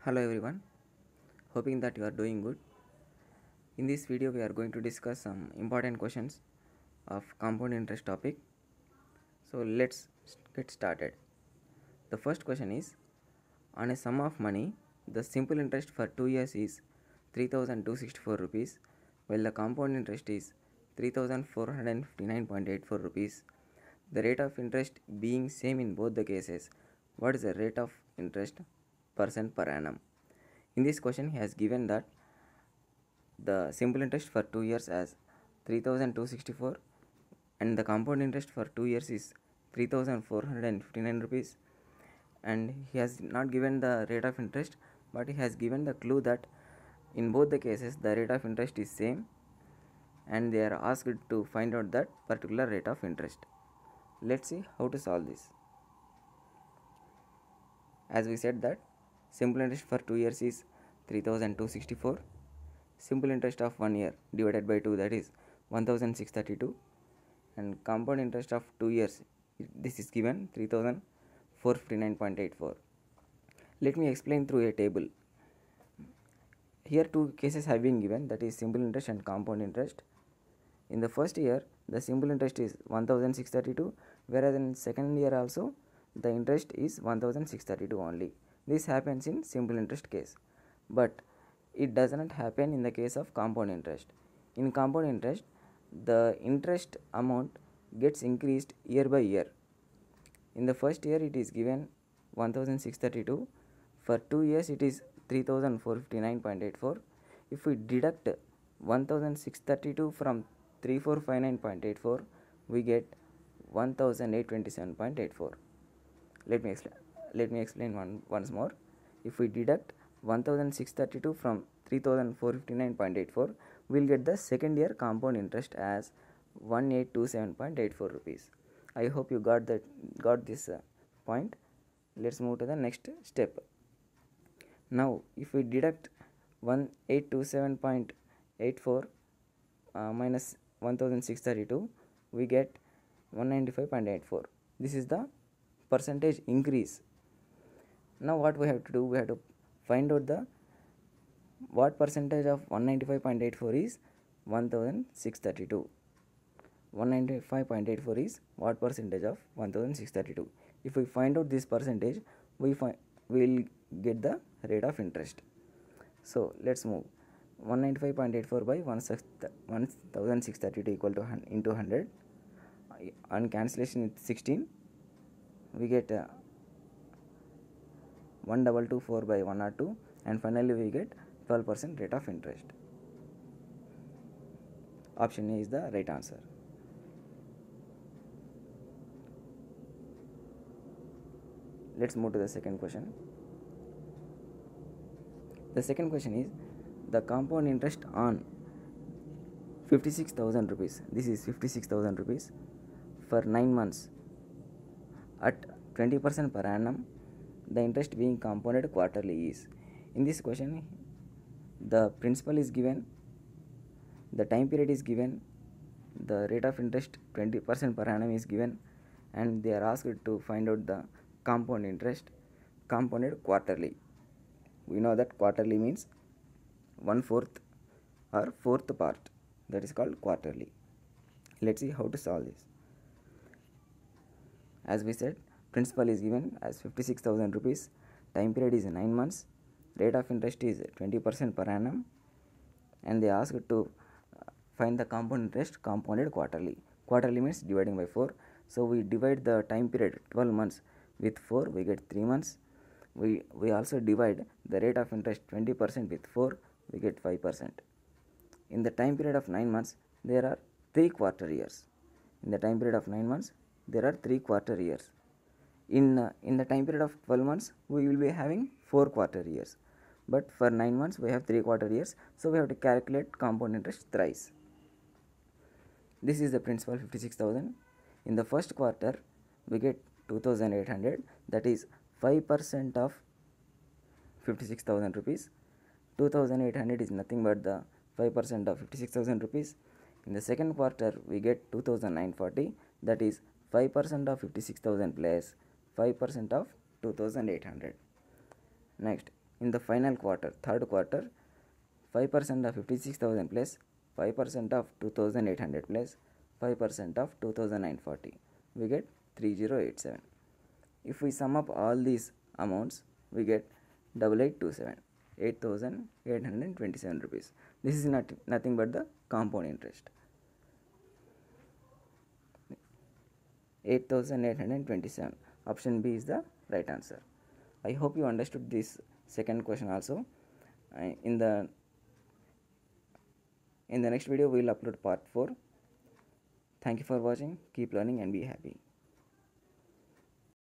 Hello everyone, hoping that you are doing good. In this video we are going to discuss some important questions of compound interest topic. So let's get started. The first question is, on a sum of money the simple interest for 2 years is 3264 rupees while the compound interest is 3459.84 rupees. The rate of interest being same in both the cases, what is the rate of interest percent per annum? In this question he has given that the simple interest for 2 years as 3264 and the compound interest for 2 years is 3459 rupees, and he has not given the rate of interest, but he has given the clue that in both the cases the rate of interest is same and they are asked to find out that particular rate of interest. Let's see how to solve this. As we said that simple interest for 2 years is 3264, simple interest of 1 year divided by 2, that is 1632, and compound interest of 2 years, this is given 3459.84. Let me explain through a table. Here two cases have been given, that is simple interest and compound interest. In the first year the simple interest is 1632, whereas in second year also the interest is 1632 only. This happens in simple interest case, but it does not happen in the case of compound interest. In compound interest the interest amount gets increased year by year. In the first year it is given 1632, for 2 years it is 3459.84. if we deduct 1632 from 3459.84, we get 1827.84. Let me explain once more. If we deduct 1632 from 3459.84, we will get the second year compound interest as 1827.84 rupees. I hope you got this point. Let's move to the next step. Now if we deduct 1827.84 minus 1632, we get 195.84. This is the percentage increase. Now what we have to do, we have to find out the what percentage of 195.84 is 1632. 195.84 is what percentage of 1632. If we find out this percentage, we will get the rate of interest. So let's move. 195.84 by 1632 equal to into 100. On cancellation with 16, we get 1224 by 102, and finally we get 12% rate of interest. Option A is the right answer. Let's move to the second question. The second question is, the compound interest on 56,000 rupees, this is 56,000 rupees for 9 months at 20% per annum, the interest being compounded quarterly is. In this question the principal is given, the time period is given, the rate of interest 20% per annum is given, and they are asked to find out the compound interest compounded quarterly. We know that quarterly means 1/4 or fourth part, that is called quarterly. Let's see how to solve this. As we said, principal is given as 56,000 rupees, time period is 9 months, rate of interest is 20% per annum, and they asked to find the compound interest compounded quarterly. Quarterly means dividing by 4, so we divide the time period 12 months with 4, we get 3 months. We also divide the rate of interest 20% with 4, we get 5%. In the time period of 9 months there are 3 quarter years. In the time period of 9 months there are 3 quarter years. In the time period of 12 months we will be having 4 quarter years, but for 9 months we have 3 quarter years, so we have to calculate compound interest thrice. This is the principal 56,000. In the first quarter we get 2,800, that is 5% of 56,000 rupees. 2,800 is nothing but the 5% of 56,000 rupees. In the second quarter we get 2,940, that is 5% of 56,000 plus 5% of 2,800. Next, in the final quarter, third quarter, 5% of 56,000 plus 5% of 2,800 plus 5% of 2,940, we get 3087. If we sum up all these amounts, we get 8827, 8,827 rupees. This is nothing but the compound interest. 8,827. Option B is the right answer. I hope you understood this second question also. In the next video we will upload part 4. Thank you for watching. Keep learning and be happy.